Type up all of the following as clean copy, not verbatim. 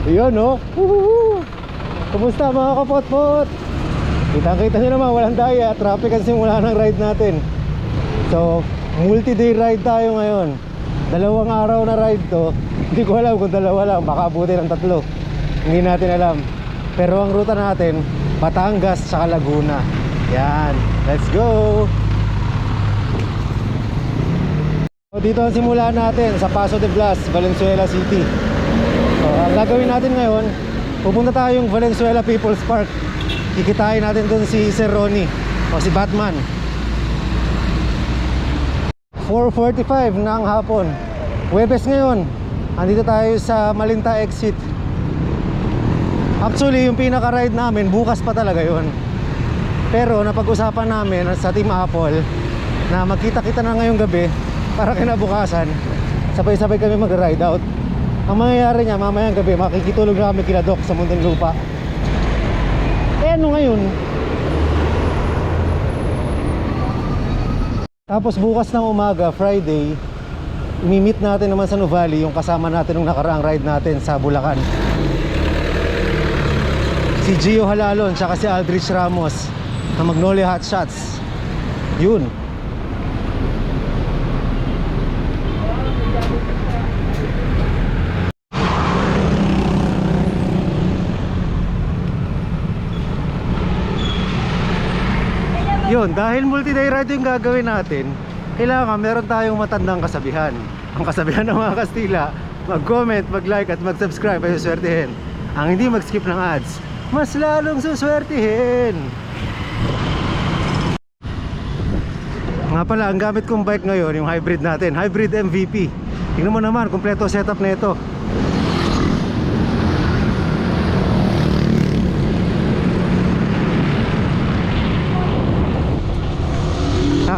Yun, no? Woohoo! Kumusta mga kapot-pot? Kita-kita nyo naman, walang daya. Traffic ang simula ng ride natin. So, multi-day ride tayo ngayon. 2 araw na ride to. Hindi ko alam kung 2 lang, baka abutin ng 3. Hindi natin alam. Pero ang ruta natin, Batangas tsaka Laguna. Yan, let's go! So, dito ang simula natin sa Paso de Blas, Valenzuela City. So, ang gagawin natin ngayon, pupunta tayong Valenzuela People's Park. Kikitain natin dun si Sir Ronnie o si Batman. 4:45 ng hapon, Huwebes ngayon. Andito tayo sa Malinta exit. Actually, yung pinaka-ride namin, bukas pa talaga yon. Pero napag-usapan namin sa Team Apple na magkita-kita na ngayong gabi para kinabukasan sabay-sabay kami mag-ride out. Ang mangyayari niya, mamayang gabi makikitulog na kami kila Doc sa Muntinlupa. Ano ngayon? Tapos bukas ng umaga, Friday, imi-meet natin naman sa Nuvali yung kasama natin nung nakaraang ride natin sa Bulacan. Si Gio Halalon tsaka si Aldrich Ramos na Magnolia Hot Shots. Yun. Yun, dahil multi-day ride yung gagawin natin, kailangan meron tayong matandang kasabihan. Ang kasabihan ng mga Kastila, mag-comment, mag-like at mag-subscribe ay suswertihin. Ang hindi mag-skip ng ads, mas lalong suswertihin. Nga pala, ang gamit kong bike ngayon, yung hybrid natin, hybrid MVP. Tingnan mo naman, kompleto setup na ito.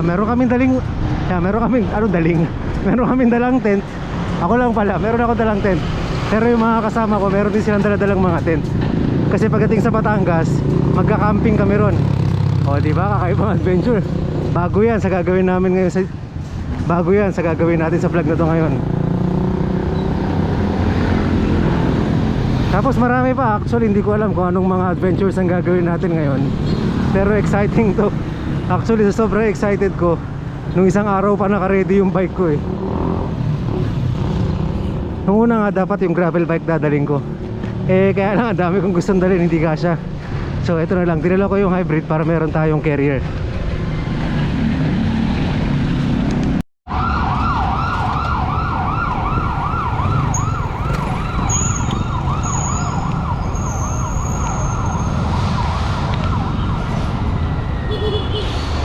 Meron kaming daling, meron kaming dalang tent. Ako lang pala, meron ako dalang tent. Pero yung mga kasama ko, meron din silang daladalang mga tent. Kasi pagdating sa Batangas, magka-camping kami ron. O diba, kakaibang adventure. Bago yan sa gagawin namin ngayon bago yan sa gagawin natin sa vlog na to ngayon. Tapos marami pa, actually hindi ko alam kung anong mga adventures ang gagawin natin ngayon. Pero exciting to. Actually, sobrang excited ko. Nung isang araw pa naka-ready yung bike ko eh. Nung una nga dapat yung gravel bike dadaling ko. Kaya lang ang dami kong gustong dalhin, hindi kasya. So ito na lang, dinala ko yung hybrid para meron tayong carrier.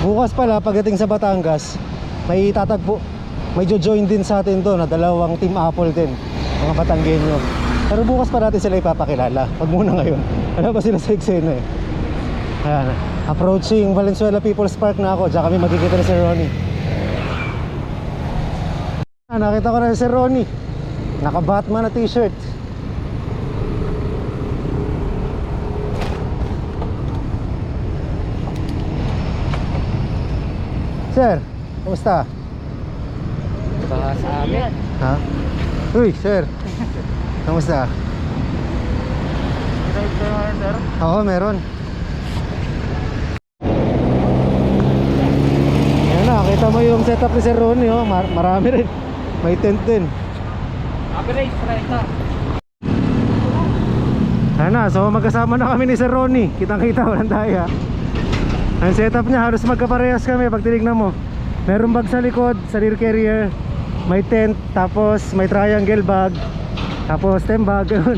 Bukas pala pagdating sa Batangas, may tatagpo, may join din sa atin to na 2 Team Apple din, mga Batanggenyo. Pero bukas pa natin sila ipapakilala. Pag muna ngayon, wala pa sila sa eksena eh. Ayan, approaching Valenzuela People's Park na ako. Diyan kami magkikita ni Sir Ronnie. Nakita ko na si Sir Ronnie, naka Batman na t-shirt. Sir, kumusta? Baka sa amin. Ha? Uy, sir. Kumusta? Drive kayo ngayon, sir? Oo, meron. Ayan na, kita mo yung setup ni Sir Ronnie, oh. Marami rin. May tent din. Average, right na. Ayan na, so magkasama na kami ni Sir Ronnie. Kitang-kita, walang daya. Ang setup niya, halos magkaparehas kami pag tinignan mo. Merong bag sa likod, sa rear carrier. May tent, tapos may triangle bag, tapos stem bag, gano'n.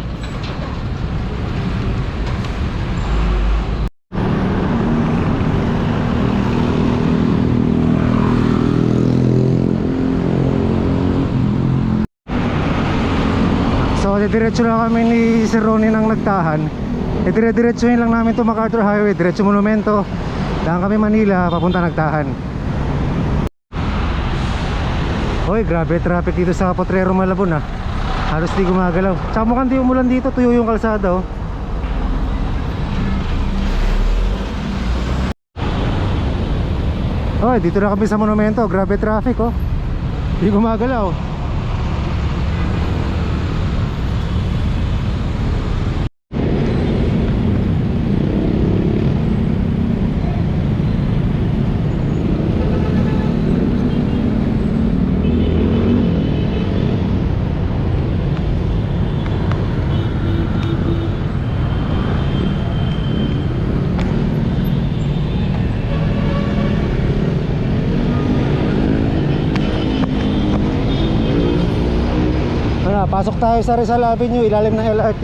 So diretso na kami ni Sir Ronnie nang nagtahan. Dire-diretsuhin lang namin to MacArthur Highway, diretso Monumento. Daan kami Manila, papunta Nagtahan. Hoy, grabe traffic dito sa Potrero Malabon ah. Halos di gumagalaw. Tsaka mukhang di umulan dito, tuyo yung kalsada oh. Hoy, dito na kami sa Monumento, grabe traffic oh. Di gumagalaw. pasok tayo sa Rizal Avenue, ilalim ng LRT.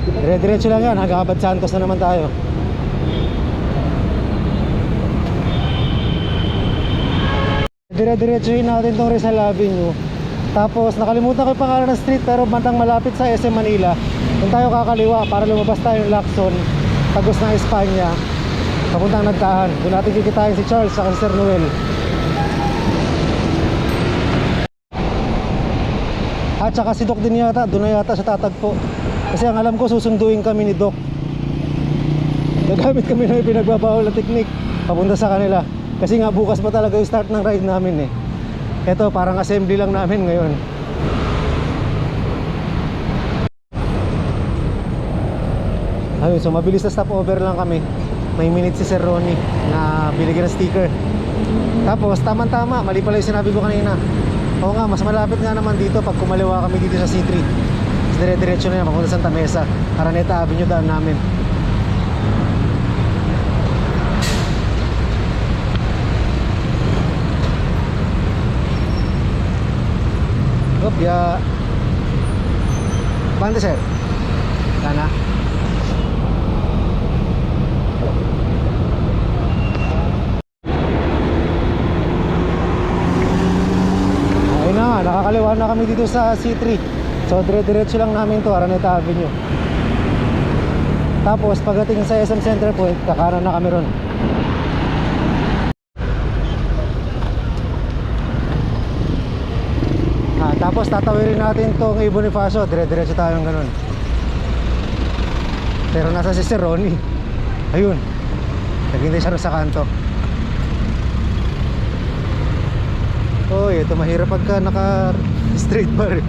Dire-diretso lang yan, hanggang Abad Santos na naman tayo. Dire-diretsuhin natin tong Rizal Avenue. Tapos nakalimutan ko yung pangalan ng street, pero bandang malapit sa SM Manila. Doon tayo kakaliwa para lumabas tayo ng Lacson, tagos ng Espanya, papuntang Nagtahan. Doon natin kikitain si Charles sa Sir Noel. At saka si Doc din yata, doon na yata siya tatagpo. Kasi ang alam ko, susunduin kami ni Doc. Gagamit kami ng pinagbabawal na teknik papunta sa kanila. Kasi nga bukas pa talaga yung start ng ride namin eh. Ito parang assembly lang namin ngayon. Ayun, so mabilis na stopover lang kami. May minute si Sir Ronnie na binigyan ng sticker. Tapos tama-tama, mali pala yung sinabi ko kanina. Oo nga, mas malapit nga naman dito pag kumaliwa kami dito sa C3. Dire-diretso na yan, papunta Santa Mesa, Araneta Avenue daan namin. Ya. Bante sir. Sana. Ayun na, nakakaliwa na kami dito sa C3. So dire-diretso lang namin to, Araneta Avenue. Tapos pagdating sa SM Center Point, kakanan na kami ron. Tapos tatawirin natin tong Bonifacio, dire-diretso tayong ganun. Pero nasa si Sir Ronnie. Ayun, naghintay siya sa kanto. Oy, ito mahirap pagka naka straight bar.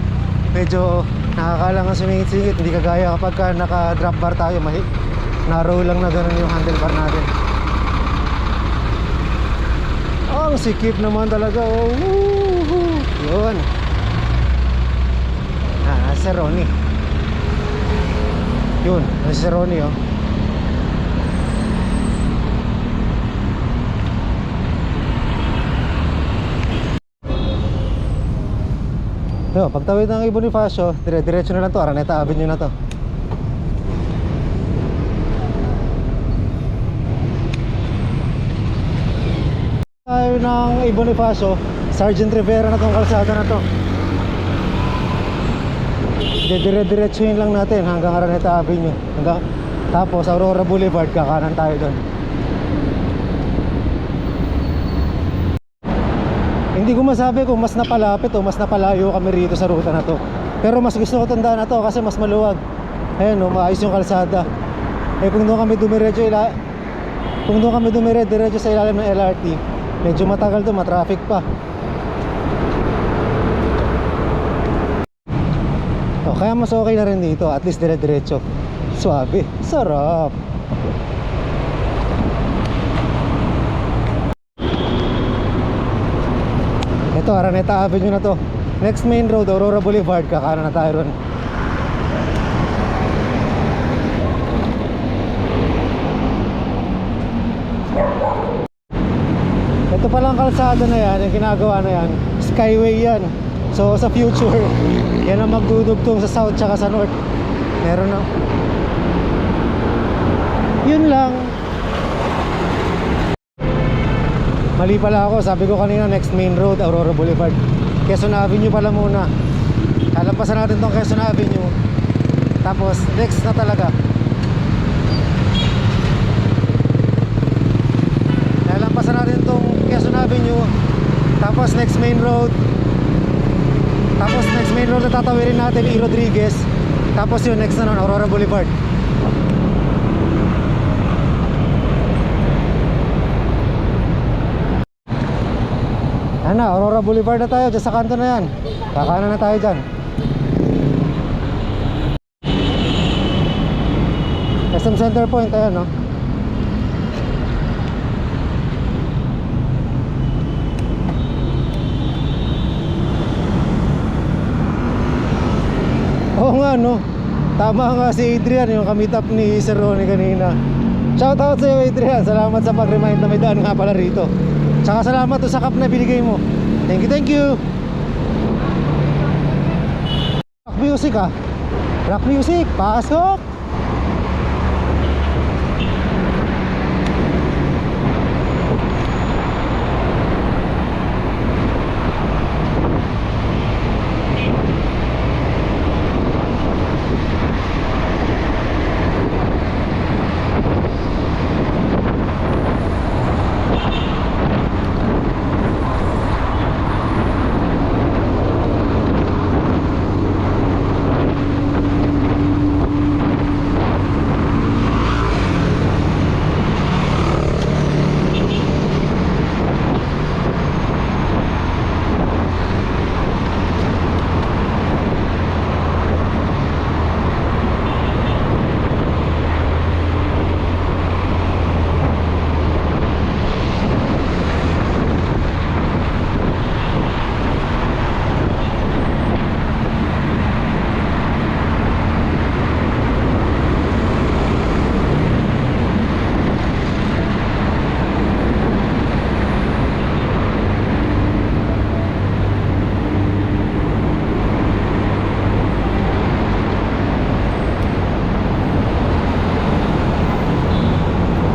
Medyo nakakalangan sumingit-singit. Hindi kagaya kapag naka drop bar tayo, narrow lang na ganun yung handlebar natin. Ang sikip naman talaga. Oh, yun. Sir Ronnie. Yun, si Sir Ronnie oh. Yo, pagtawid ng Bonifacio, dire-diretso na lang to, Araneta Avenue na to. Tayo ng Bonifacio, Sergeant Rivera na tong kalsada na to. Dire-diretsuhin lang natin hanggang Araneta Avenue. Tapos Aurora Boulevard, kakanan tayo doon. Hindi ko masabi kung mas napalapit o mas napalayo kami rito sa ruta na to. Pero mas gusto ko tandaan na to kasi mas maluwag. Ayan o, maayos yung kalsada. Eh kung doon kami dumiretso sa ilalim ng LRT, medyo matagal to, matraffic pa. Kaya mas okay na rin dito, at least dire-diretso. Suabe, sarap. Ito, Araneta Avenue na to. Next main road, Aurora Boulevard, kakanan na tayo ron. Ito palang kalsada na yan, yung ginagawa na yan, Skyway yan. So sa future, yan ang magdudugtong sa south tsaka sa north. Meron na. Yun lang. Mali pala ako, sabi ko kanina next main road, Aurora Boulevard. Quezon Avenue pala muna. Kalampasan natin tong Quezon Avenue. Tapos next na talaga. Kalampasan natin tong Quezon Avenue. Tapos next main road. Tapos next main road na tatawirin natin, E. Rodriguez. Tapos yun, next na nun, Aurora Boulevard. Ano, Aurora Boulevard na tayo, dyan sa kanto na yan. Kakanan na tayo dyan. SM Center Point, ayan no. Oo nga no, tama nga si Adrian, yung kamit up ni Sir Ronnie kanina. Shoutout sa iyo Adrian, salamat sa pag-remind na may daan nga pala rito. Tsaka salamat to sa cup na binigay mo. Thank you, thank you. music ah. Rock music, pasok!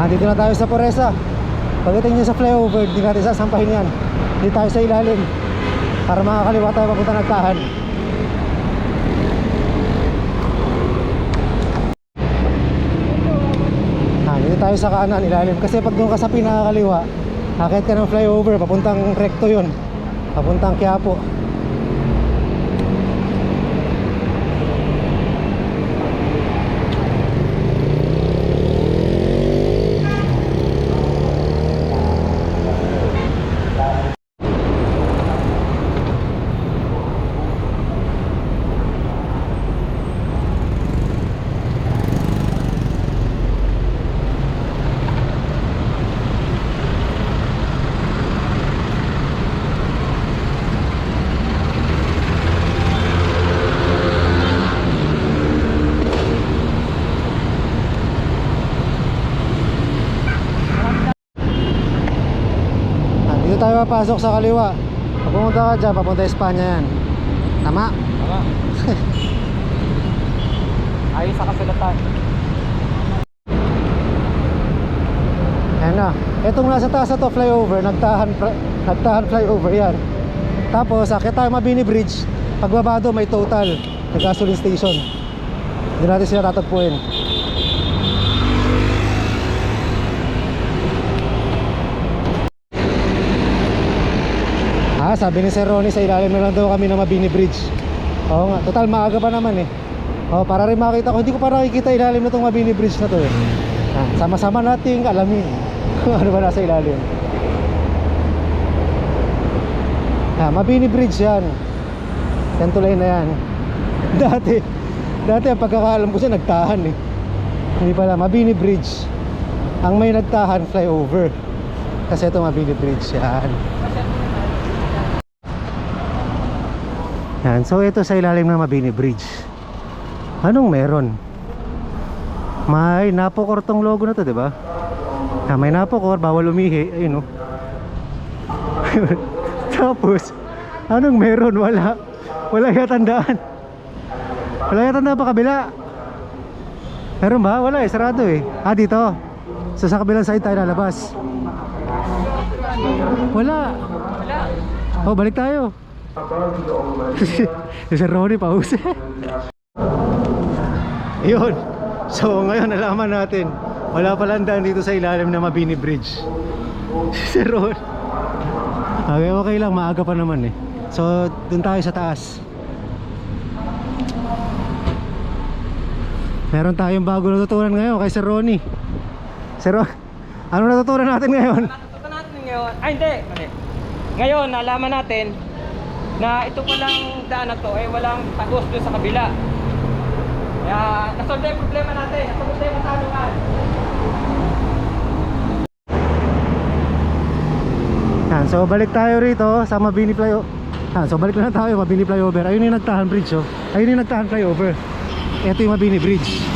Dito na tayo sa Poresa. Pagdating nyo sa flyover, hindi natin sasampahin yan. Dito tayo sa ilalim para makakaliwa tayo papunta Nagtahan. Dito tayo sa kanan, ilalim. Kasi pag doon ka sa pinakakaliwa, akit ka ng flyover, papuntang Recto yun, papuntang Quiapo. Dito tayo papasok sa kaliwa. Pag pumunta ka dyan, papunta Espanya yan. Tama? Tama. Ayon sa kasulatan. Ayan na. Itong nasa taas na to, flyover, Nagtahan flyover yan. Tapos, akit tayo Mabini Bridge. Pagbaba doon, may total na gasoline station. Hindi natin sila tatagpuin. Sabi ni Sir Ronnie, sa ilalim na lang daw kami ng Mabini Bridge. Oo nga, total maaga pa naman eh. Para rin makita ko, hindi ko pa nakikita ilalim na itong Mabini Bridge na to eh. Sama-sama nating alamin kung ano ba nasa ilalim. Mabini Bridge yan. Yan tulay na yan. Dati ang pagkakaalam ko siya Nagtahan eh. Hindi pala, Mabini Bridge. Ang may Nagtahan flyover. Kasi ito Mabini Bridge yan. Yan, so ito sa ilalim ng Mabini Bridge. Anong meron? May Napocor tong logo na to, 'di ba? May Napocor, bawal umihi, ayun oh. Tapos anong meron? Wala yatandaan. Wala yatandaan pa kabila. Meron ba? Wala eh, sarado eh. Dito. So sa kabilang side tayo lalabas. Wala. Balik tayo. Si Sir Ronnie pause. Yun. So ngayon nalaman natin, wala palang daan dito sa ilalim ng Mabini Bridge. Si Sir Ronnie. Okay lang, maaga pa naman eh. So dun tayo sa taas. Meron tayong bago natutunan ngayon kay Sir Ronnie. Sir Ronnie, ano natutunan natin ngayon? Natutunan natin ngayon, hindi. Ngayon nalaman natin na ito palang daan na to ay walang tagos doon sa kabila. Kaya nasolve yung problema natin. Nasolve yung tanungan. So balik tayo rito sa Mabini flyover. So balik na tayo Mabini flyover. Ayun yung Nagtahan bridge oh. Ayun yung Nagtahan flyover. Ito yung Mabini bridge.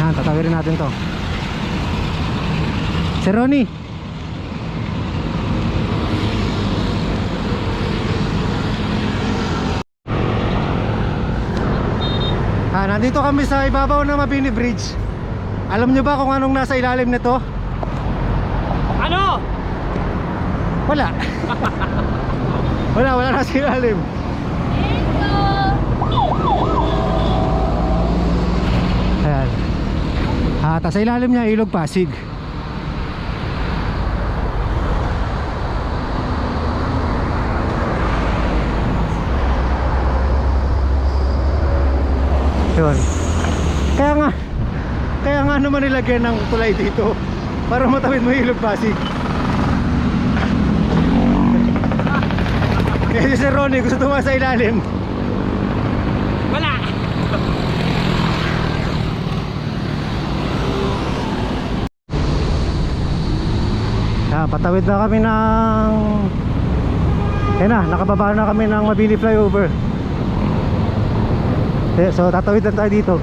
Tatawirin natin to. Sir Ronnie, nandito kami sa ibabaw ng Mabini Bridge. Alam nyo ba kung anong nasa ilalim nito? Ano? Wala. Wala nasa ilalim. Ayan. Sa ilalim niya Ilog Pasig. Yun. Kaya nga naman nilagyan ng tulay dito para matawid mo yung Ilog Pasig. Kaya si Sir Ronnie gusto tumaas sa ilalim. Wala. Patawid na kami ng nakababa na kami ng Mabini Flyover. So tatawid lang tayo dito.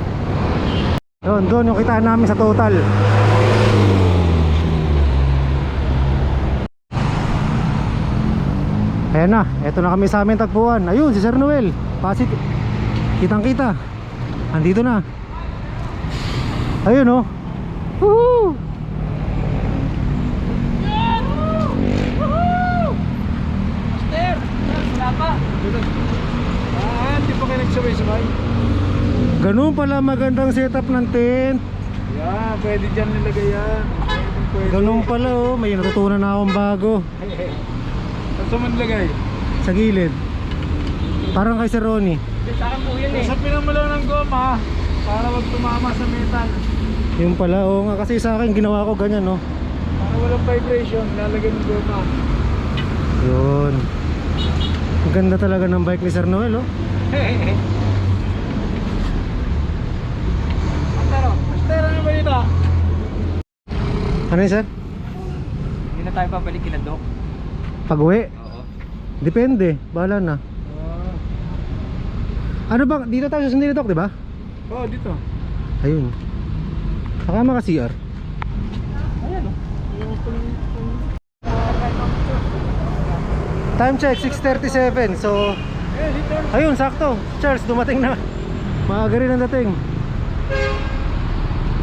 Doon yung kitaan namin sa total. Ayan na, eto na kami sa aming tagpuan. Ayun, si Sir Noel Pasig, kitang kita. Andito na. Ayun oh. Woohoo! Master, wala pa. Hindi pa kayo nagsabay-sabay. Ganun pala magandang setup ng tent. Yeah, pwede dyan nilagay yan. Pwede. Ganun pala oh, may natutunan na akong bago. Saan mo nilagay? Sa gilid. Parang kay Sir Ronnie. Sa akin po yun eh. Sapinan mo lang ng goma para wag tumama sa metal. Yung pala oh, nga kasi sa akin ginawa ko ganyan no. Para walang vibration, lalagay ng goma. Yun. Ang ganda talaga ng bike ni Sir Noel oh. Master, ano ba dito? Ano yun sir? Hindi na tayo pabalik kina Doc. Pag-uwi? Oo. Depende, bahala na. Ano ba, dito tayo susundin ni Doc, di ba? Oo, dito. Ayun. Saka ka CR. Ayan o. Time check, 6:37. So, Dito. ayun, sakto. Charles, dumating na. Maaga rin ang dating.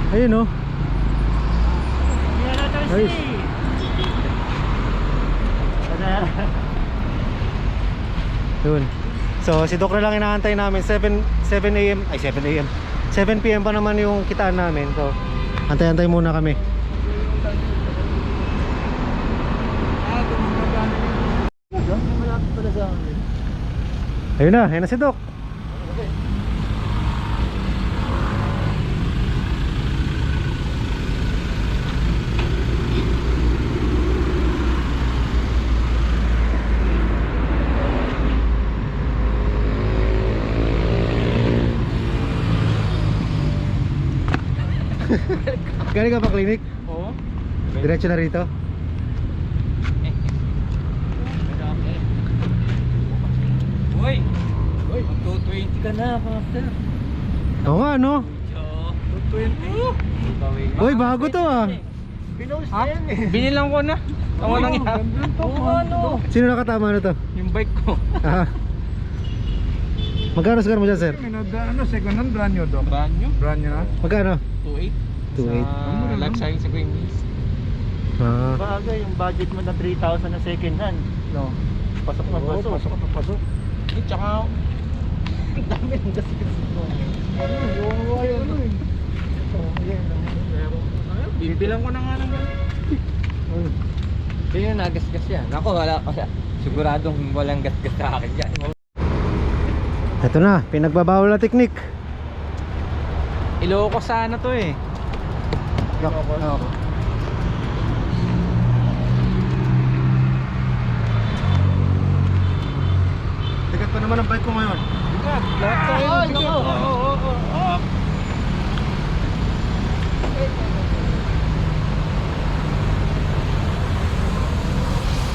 Ayun oh. Ayos. Yun. So si Doc na lang inaantay namin. 7 AM, ay 7 AM 7 PM pa naman yung kitaan namin. So antay-antay muna kami. Ayun na si Doc. Galing ka pa klinik? Oo. Diretso na rito? Uy! Uy! 220 ka na, Master. Oo nga no? So, 220. Uy, bago to ah. Pinost ha? yan eh. Binilang ko na. Ako nang yan. Oo, ano? Sino nakatama na to? Yung bike ko. Ah. Magkano score mo dyan sir? Ano, second hand, brand new Doc. Brand new? Brand new na? Magkano? 2.8. 2.8. Sa life science sa Green Hills. Ah. Bagay, yung budget mo na 3,000 na second hand, no? Pasok na Oo, pasok. pasok na pasok. Eh, tsaka, ang dami ng gasgas mo. Oo, ano eh. Bibilang ko na nga ng gano'n. Sino yung nagasgas yan? Ako, wala ko. Siguradong walang gasgas sa akin yan. Ito na, pinagbabawal na teknik. Iloko sana to eh. Oo. Tigat pa naman ang bike ko ngayon. Lahat tayo. Oo.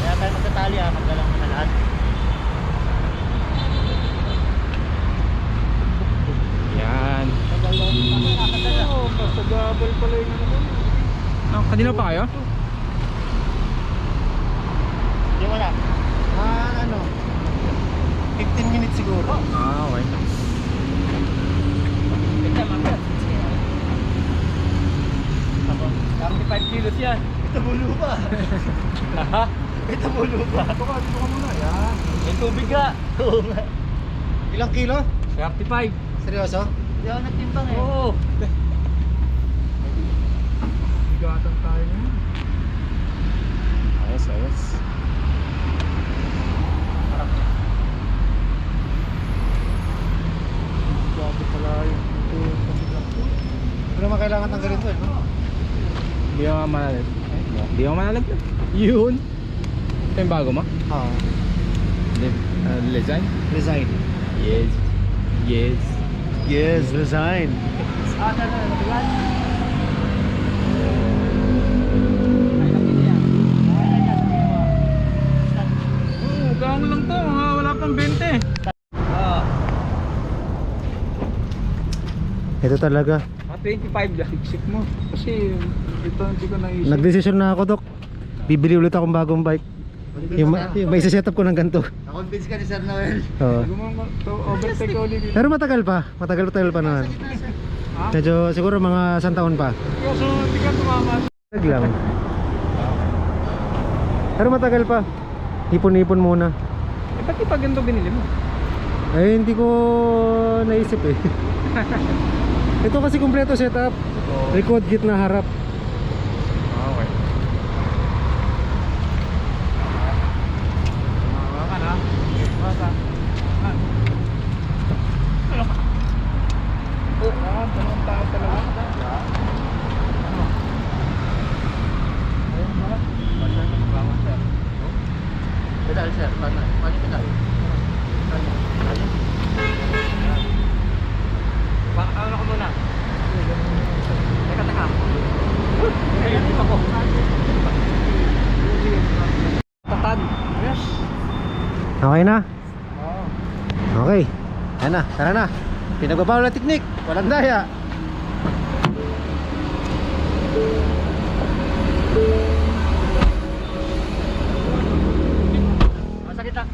Kaya tayo magkatali magdalang mo na lahat. Yan. Oo, basta gabal pala yung ano. Kanina pa kayo? Hindi wala. Ano? 15 minutes siguro. Ah, okay. yan. Ito bulo pa. Ito bulo pa. Dito ka muna. Yan. May tubig ka. Oo nga. Ilang kilo? 35. Seryoso? Hindi ako nagtimbang eh. Oo. Bigatan tayo ngayon. Ayos, ayos. Bago pala yung ito kasi lang po. Hindi naman kailangan ng ganito eh, no? Hindi ako manalag. Hindi ako manalag. Yun. Ito yung bago mo? Oo. Design? Resign. Yes. Yes. Yes, resign. Oo, gano'n lang to. Mga wala pang 20. Ito talaga. Mga 25 lang. Siksik mo. Kasi ito hindi ko naisip. Nagdesisyon na ako, Dok. Bibili ulit akong bagong bike. Yung may isa-setup ko ng ganito. Na-convince ka ni Sir Noel. Oo. Gumamang to overtake ulit dito. Pero matagal pa naman. Ha? Medyo siguro mga 1 taon pa. Kaso hindi ka tumama. Tag lang. Pero matagal pa. Ipon-ipon muna. Eh, ba't di pa ganito binili mo? Eh, hindi ko naisip eh. Ito kasi kumpleto setup. Record gitna harap. Okay. Mawakan ha? Bata. Dalawang tao talaga. Ayun ba? Pasal ka magbawa, Sir. Pedal, Sir. Paano pedal? Ano ko muna? Teka. Ayun, dito ko. Tatad. Yes. Okay na? Oo. Okay. Yan na, tara na. Pinagbabawal na teknik. Walang daya. Masakit ah.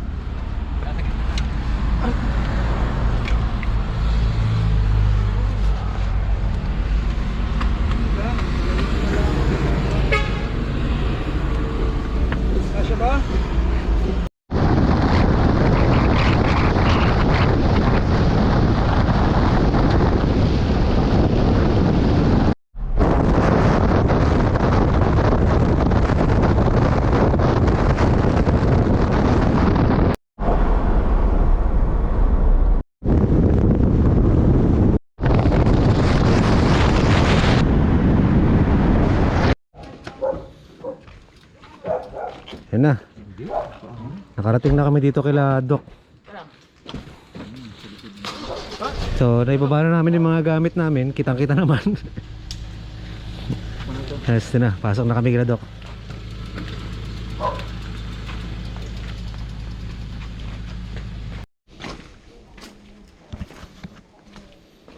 Kasya ba? Yan na. Nakarating na kami dito kila Doc. So, naibaba na namin yung mga gamit namin. Kitang-kita naman. Yes, ito na. Pasok na kami kila Doc.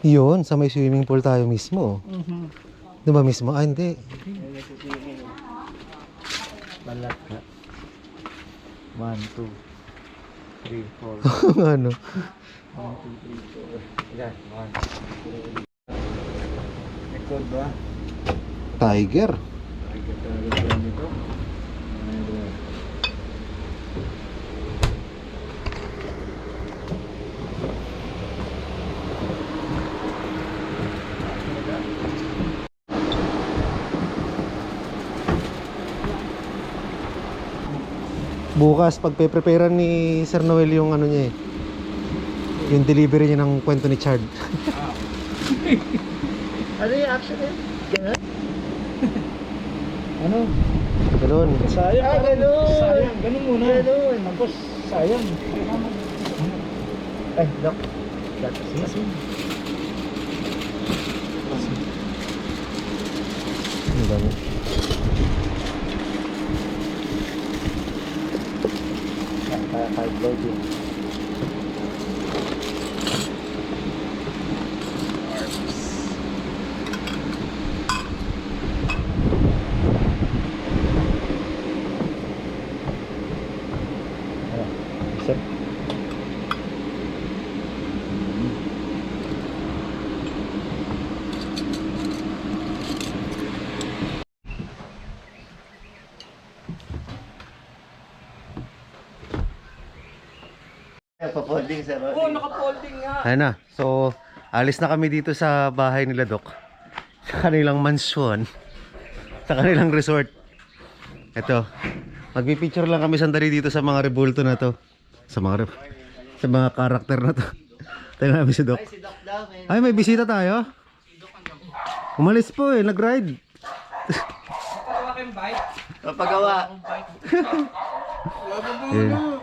Yun, sa may swimming pool tayo mismo. Doon ba mismo? Ah, hindi. Balat ka. 1, 2, 3, 4. Ano? 1, 2, 3, 4. Yan, 1. Record ba? Tiger. Record talaga sila nito. Bukas pagpe-preparean ni Sir Noel yung ano niya eh. Yung delivery niya ng kwento ni Chard. Ano yung action eh? Ganun? Ano? Ganun. Sayang. Ah, ganun. Sayang. Ganun muna. Ganun. Tapos sayang. Ay, Doc. Gatas. Ang dami. Kahit loading. Sir. nagpa-folding sir. Oo, naka-folding nga. Ayan na. So, alis na kami dito sa bahay nila Doc. Sa kanilang mansyon. Sa kanilang resort. Ito. Magpipicture lang kami sandali dito sa mga rebulto na to. Sa mga karakter na to. Tingnan namin si Doc. Si Doc daw. Ay, may bisita tayo. Umalis po eh, nag-ride. Pagawa kayong bike. Papagawa.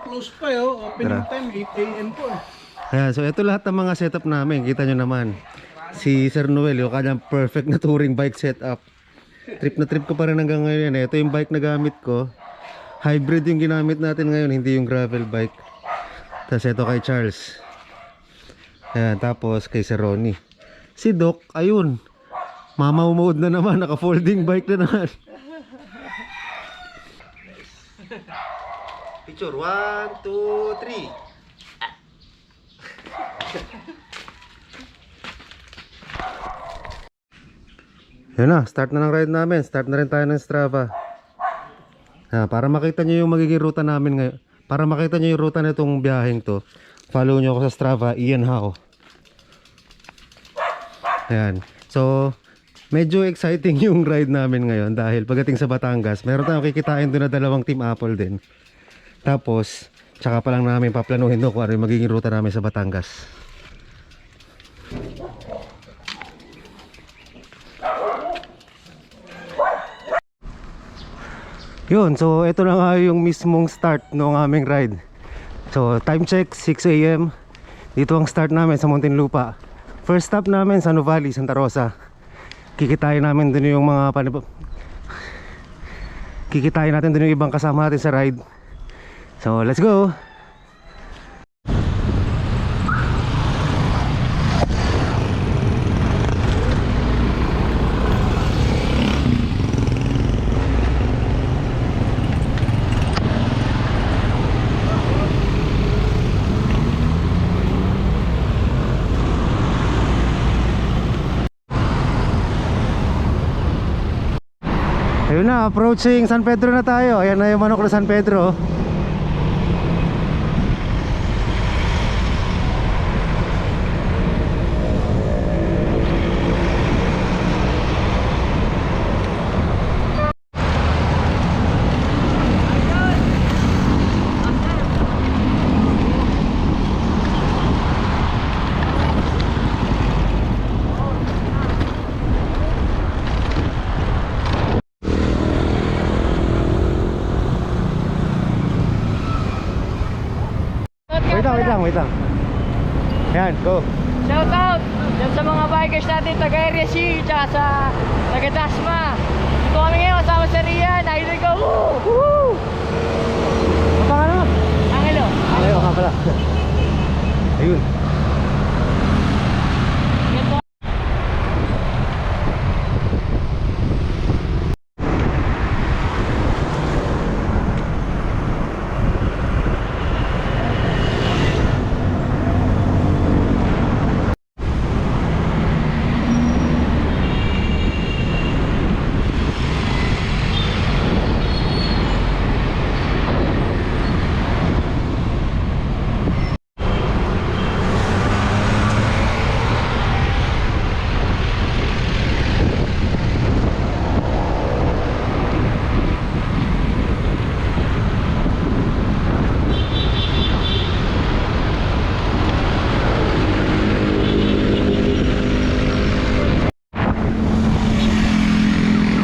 Close pa yo. Opening Tara. time 8 AM po eh. Ayan, so ito lahat ng mga setup namin. Kita nyo naman. Si Sir Noel, yung kanyang perfect na touring bike setup. Trip na trip ko pa rin hanggang ngayon. Ito yung bike na gamit ko. Hybrid yung ginamit natin ngayon, hindi yung gravel bike. Tapos ito kay Charles. Ayan, tapos kay Sir Ronnie. Si Doc, ayun. Mamaw mode na naman, naka-folding bike na naman. Picture, 1, 2, 3. Yun na, start na ng ride namin. Start na rin tayo ng Strava. Para makita nyo yung magiging ruta namin ngayon. Para makita nyo yung ruta na itong biyaheng to, follow nyo ako sa Strava, Ian Hao. Ayan. So, medyo exciting yung ride namin ngayon dahil pagdating sa Batangas, meron tayong kikitain doon na 2 Team Apple din. Tapos, tsaka pa lang namin paplanuhin doon kung ano yung magiging ruta namin sa Batangas. Yun, so ito na nga yung mismong start ng aming ride. So time check 6 AM. Dito ang start namin sa Muntinlupa. First stop namin sa Nuvali, Santa Rosa. Kikitain namin dun yung mga kikitain natin dun yung ibang kasama natin sa ride. So let's go. Ayun na, approaching San Pedro na tayo. Ayan na yung manok na San Pedro. Wait lang. Ayan, go. Shout out dyan sa mga bikers natin taga Area C tsaka sa taga Dasma. Dito kami ngayon kasama sa Rian. Idol ko. Woo! Ano pa ano? Angelo. Ayaw ka pala. Ayun.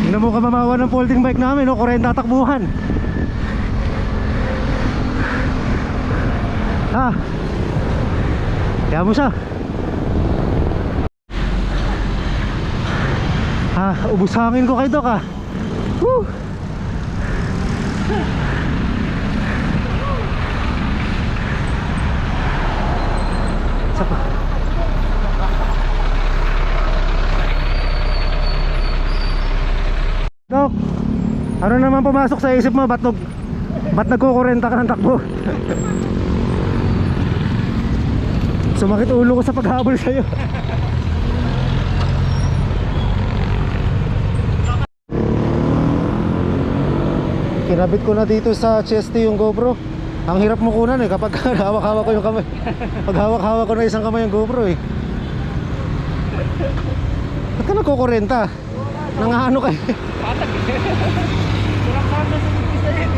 Tingnan mo kamamawa ng folding bike namin, no? 40 takbuhan. Kaya mo siya. Ubus hangin ko kay Doc Woo! Sapa. Doc, ano naman pumasok sa isip mo? Ba't nagkukurenta ka ng takbo? Sumakit ulo ko sa paghabol sa'yo. Kinabit ko na dito sa chest yung GoPro. Ang hirap mo kunan eh kapag hawak-hawak ko yung kamay. Pag hawak-hawak ko na isang kamay yung GoPro eh. Ba't ka nagkukurenta? Nangaano kayo? Patag eh. Kurang kanda sa isa yun.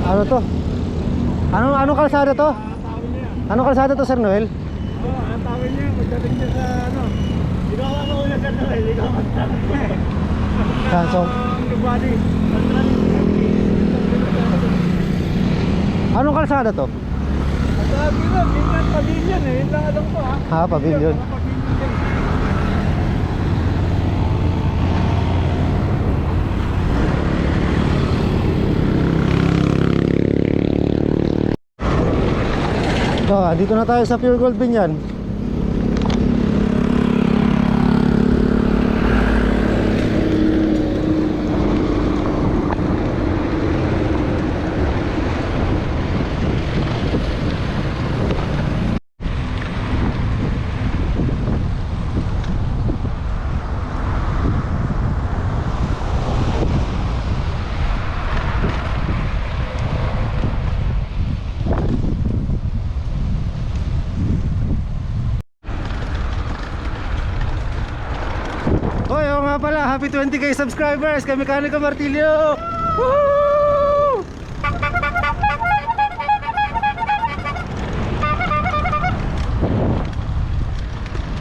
Ano to? Anong kalsada to? Anong kalsada to, Sir Noel? Ang tawag niya, pagdating niya sa ano. Ikaw ako una sa Noel, ikaw magsabi. So, Nobody. anong kalsada to? Sabi mo, minsan pavilion eh. Yun lang alam ko ha. Ha, pavilion. So, dito na tayo sa Pure Gold Binyan. Hoy, oo nga pala, happy 20k subscribers kay Mekaniko Martilyo! Woohoo!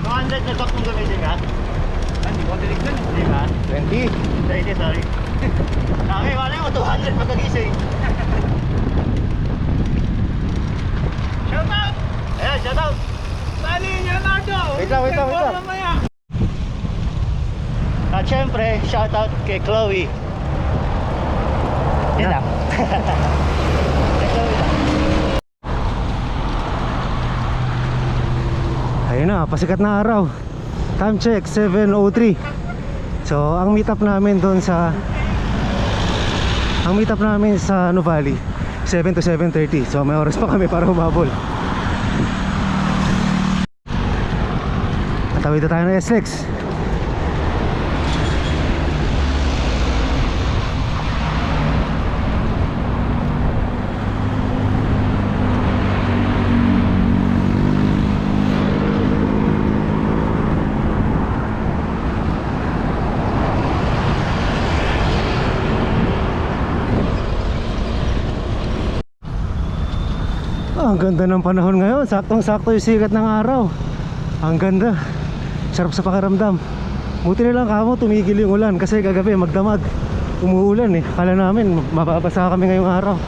Mga 100 na bakong gamitin ka? Hindi ko diligtan. Hindi ba? 20. Sorry. Okay, wala mo 200 pagkagising. Shout out! Ayan, shout out! Tali Leonardo! Wait lang. At syempre, shout out kay Chloe. Yan lang. Kay Chloe lang. Ayun na, pasikat na araw. Time check, 7:03. So, ang meet up namin doon sa Nuvali 7 to 7:30. So, may oras pa kami para humabol. Tatawid na tayo ng SLEX. Ang ganda ng panahon ngayon, saktong-sakto yung sikat ng araw. Ang ganda, sarap sa pakiramdam. Buti na lang kamo tumigil yung ulan kasi kagabi magdamag, umuulan eh. Kala namin mababasa kami ngayong araw.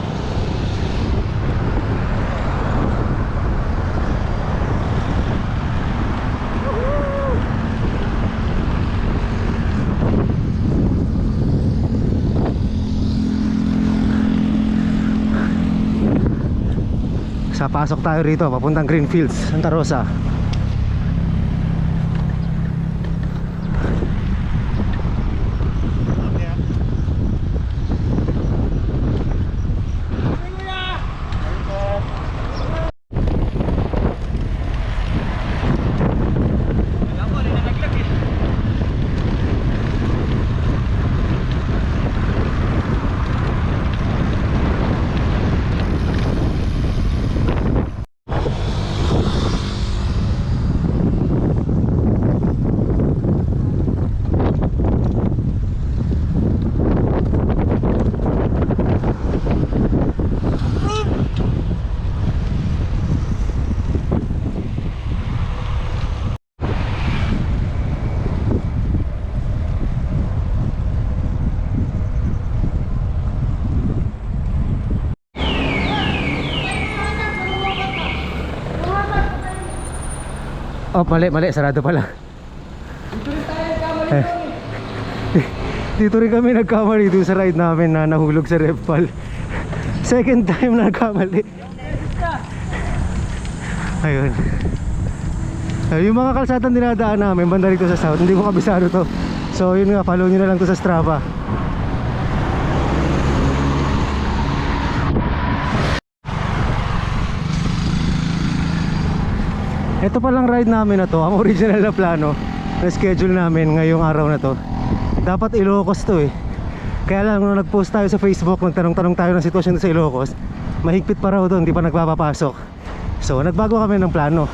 Sa pasok tayo rito papuntang Greenfields, Santa Rosa. Alam ko, nalaglag eh. Oh, mali, sarado pala. Dito rin kami nagkamali dito sa ride namin na nahulog sa Repal. Second time na nagkamali. Ayun. Yung mga kalsadang dinadaan namin banda rito sa south, hindi ko kabisado to. So yun nga, follow nyo na lang to sa Strava. Ito palang ride namin na to, ang original na plano na schedule namin ngayong araw na to Dapat Ilocos to eh. Kaya lang nung nag-post tayo sa Facebook, nagtanong-tanong tayo ng sitwasyon sa Ilocos, mahigpit pa raw doon, di pa nagpapapasok. So nagbago kami ng plano.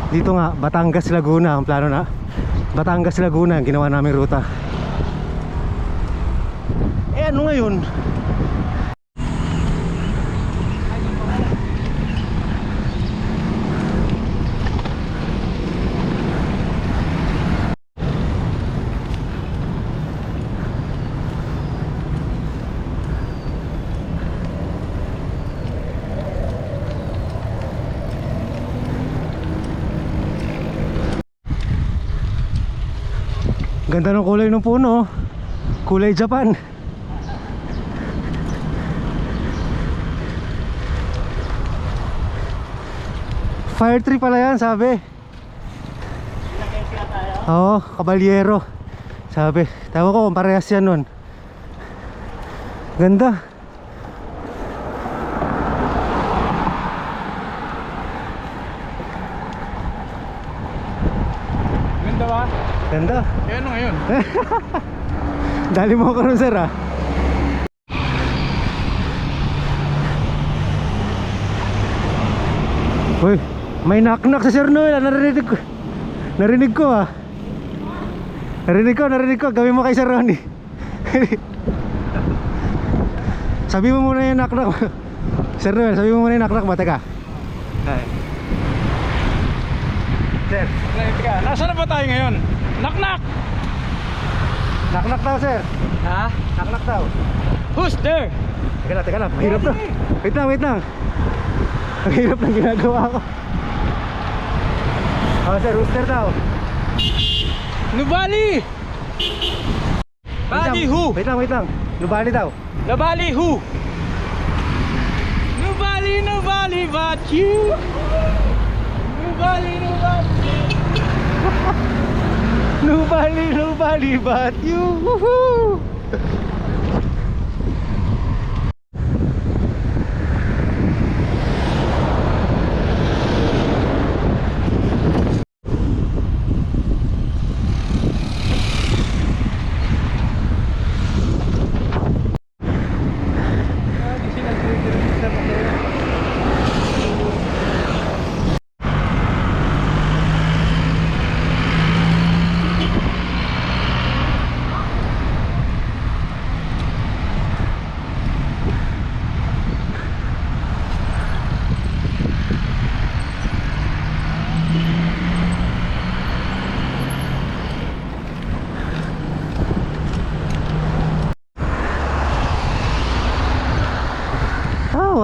Dito nga, Batangas Laguna ang plano na. Batangas Laguna ang ginawa naming ruta. Eh ano ngayon? Ganda ng kulay ng puno. Kulay Japan. Fire tree pala yan, sabi. Oo, Caballero. Sabi, tawa ko kung parehas yan nun. Ganda. Ganda ba? Ganda. Eh ano ngayon? Dali mo ako rin sir ah. Uy, may knock-knock sa Sir Noel ah. Narinig ko. Narinig ko ah. Narinig ko. Gawin mo kay Sir Ronnie. Sabi mo muna yung knock-knock. Sir Noel, sabi mo muna yung knock-knock ba? Teka. Sir, Teka, nasaan na ba tayo ngayon? Knock-knock! knock-knock daw sir. Ha? Knock-knock daw. Who's there? Teka lang, mahirap to. Wait lang. Ang hirap ng ginagawa ko. Oh sir, rooster daw. Nubali! Bali who? Wait lang. Nubali daw. Nubali who? Nobody but you. Nobody Nobody but you. Woohoo!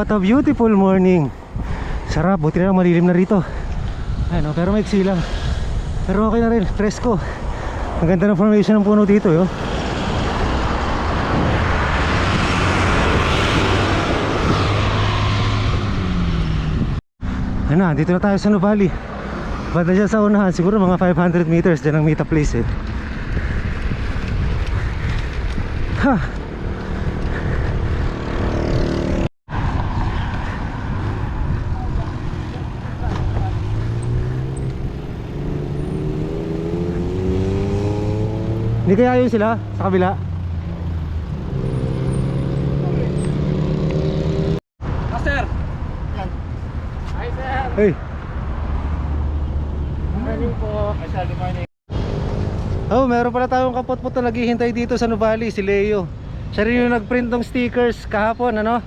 What a beautiful morning. Sarap, buti na lang malilim na rito. Ayun, pero maiksi lang. Pero okay na rin, fresco. Ang ganda ng formation ng puno dito yo. Ayun na, dito na tayo sa Nuvali. Banda dyan sa unahan, siguro mga 500 meters dyan ang meet up place eh. Ha! Hindi kaya yun sila sa kabila? Master! Hi sir! Hey! Morning po. Hi sir, good morning. Oh, meron pala tayong kapot-pot na naghihintay dito sa Nuvali, si Leo. Siya rin yung nagprint ng stickers kahapon, ano?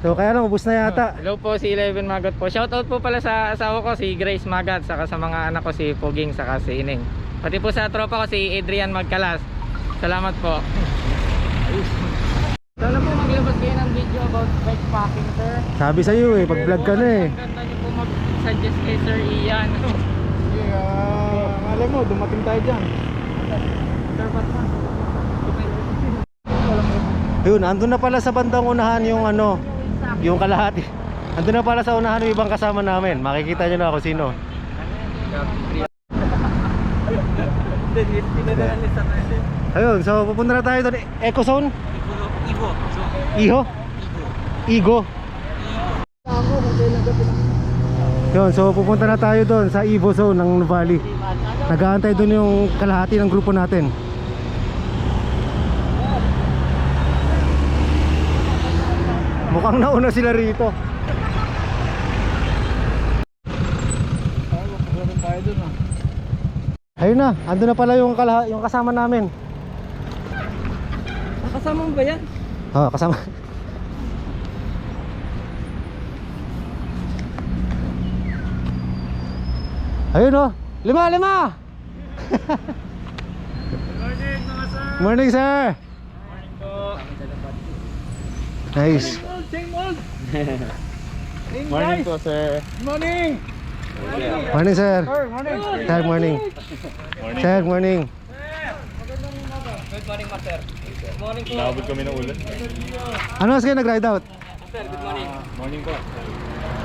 So kaya lang, ubus na yata. Hello po, si Eleven Magat po. Shoutout po pala sa asawa ko, si Grace Magat, saka sa mga anak ko, si Puging, saka si Ining. Pati po sa tropa ko, si Adrian Magkalas. Salamat po. Sana po maglabas kayo ng video about bike packing, sir. Sabi sa'yo eh, pag vlog ka na eh. Ang ganda niyo po mag-suggest kay Sir Ian. Alam mo, dumating tayo dyan. Sir Batman. Yun, andun na pala sa bandang unahan yung ano, yung kalahati. Andun na pala sa unahan yung ibang kasama namin. Makikita nyo na ako sino. Ayun, so pupunta na tayo doon. Eco Zone? Iho? Igo? Yun, so pupunta na tayo doon sa Ivo Zone ng Nuvali. Nag-aantay doon yung kalahati ng grupo natin. Mukhang nauna sila rito. Meron tayo dun ah. Ayun na, ando na pala yung kasama namin. Kasama mo ba yan? Oh, kasama. Ayun oh, 5! Morning sir. Nice. Morning po, sir. Morning sir. Sir, morning. Sir, morning. Good morning, master. Good morning po. Nakabot kami ng ulan. Ano kasi nag-ride out? Sir, good morning. Morning po.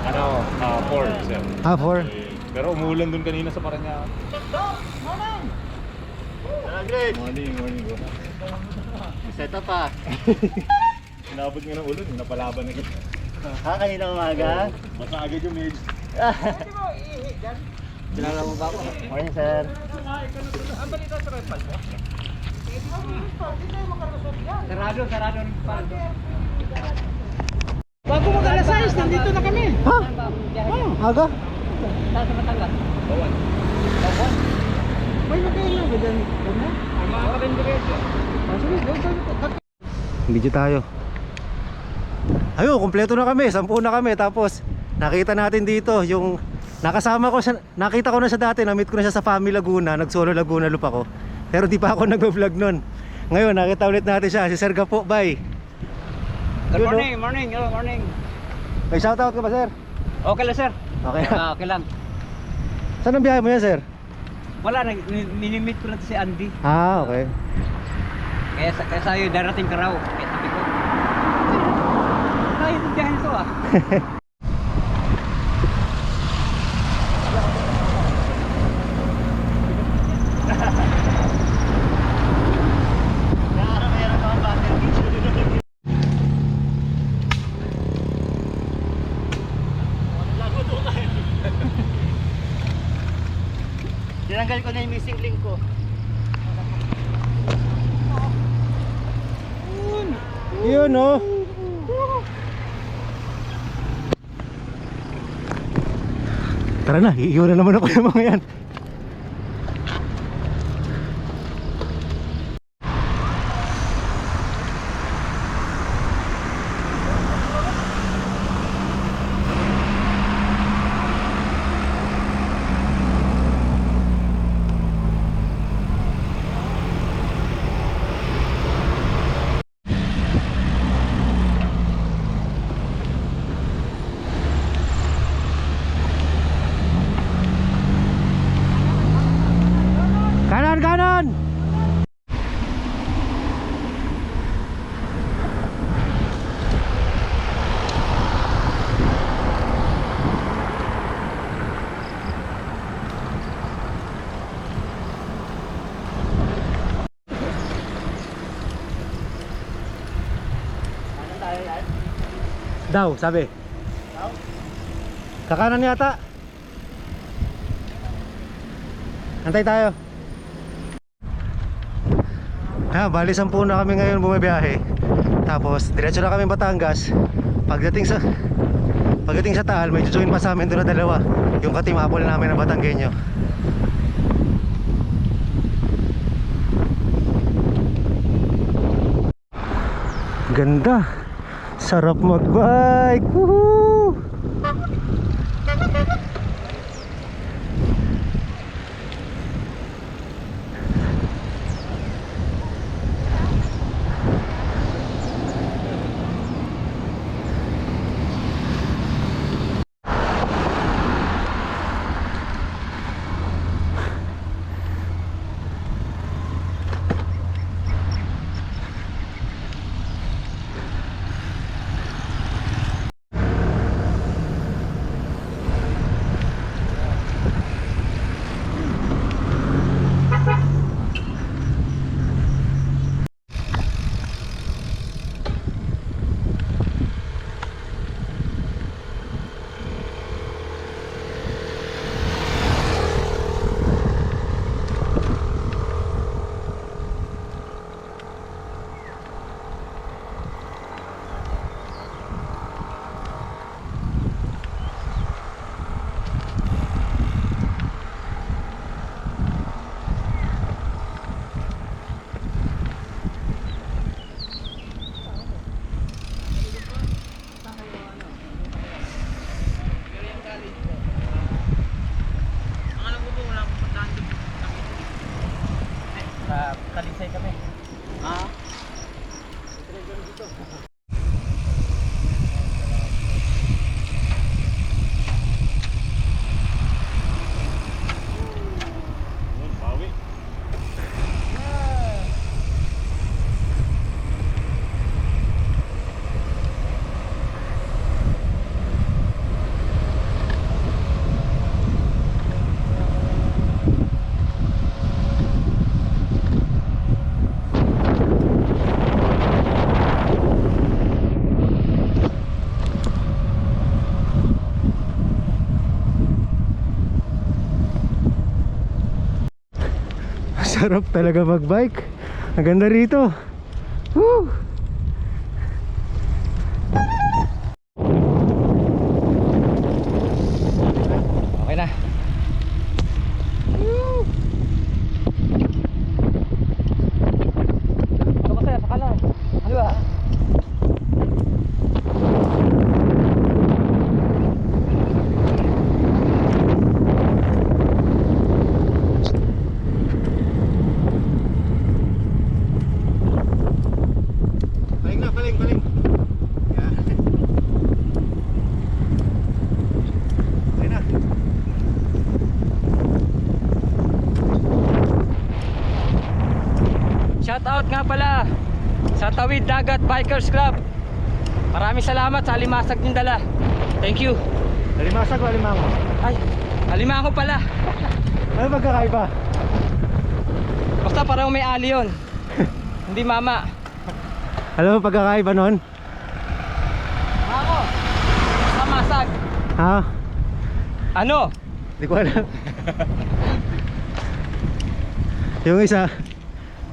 Ano, 4, sir. Ah, 4. Pero umuulan dun kanina sa Parañaque. Morning po. Set up pa. Inabot nga ng ulan, napalaban na kita. Kanina umaga. Basta agad yung medyo. Kilala mo ba ako? Morning, sir. Ang balita sa Red Palmo? Sarado rin paldo. Bago mag-alas 6, nandito na kami. Ha? Aga? Saan sa Batangas? Bawan. May magkailan ba dyan? Ang mga kalendarejo. Video tayo. Ayun, kumpleto na kami, 10 na kami. Tapos nakita natin dito yung nakasama ko siya, nakita ko na siya dati, na-meet ko na siya sa Family Laguna, nag-solo Laguna loop ako. Pero di pa ako nag-vlog nun. Ngayon, nakita ulit natin siya, si Sir Gapo, bye. Good Yun, morning, morning, hello, morning. May shoutout ka ba, Sir? Okay lang, sir. Okay. Okay lang. Saan ang biyahe mo yan, Sir? Wala, minimit ko lang si Andy. Ah, okay. Kaya sa'yo, darating ka raw. Kaya sabi ko, tayo ng biyahe nito ah. Tinanggal ko na yung missing link ko. Yun, oh. Tara na, iiwan na naman ako ng mga yan. Kanan, kanan! Daw, sabi. Kakanan yata. Antay tayo. Bali 10 na kami ngayon bumibiyahe. Tapos diretso na kami Batangas. Pagdating sa Taal, may join pa sa amin doon na dalawa. Yung katimapol namin na Batanggenyo. Ganda. Sarap magbike. Woohoo! Sarap talaga magbike. Ang ganda rito. Woo! Okay na. Ito kasi, pakalan. Ano ba? Paling na, paling. Yan. Paling na. Shout out nga pala sa Tawid Dagat Bikers Club. Maraming salamat sa alimasag niyong dala. Thank you. Alimasag o alimango? Ay, alimango pala. Ano pagkakaiba? Basta parang may ali yun. Hindi mama. Alam mo pagkakaiba nun? Ako. Basta masag. Ha? Ano? Hindi ko alam. Yung isa,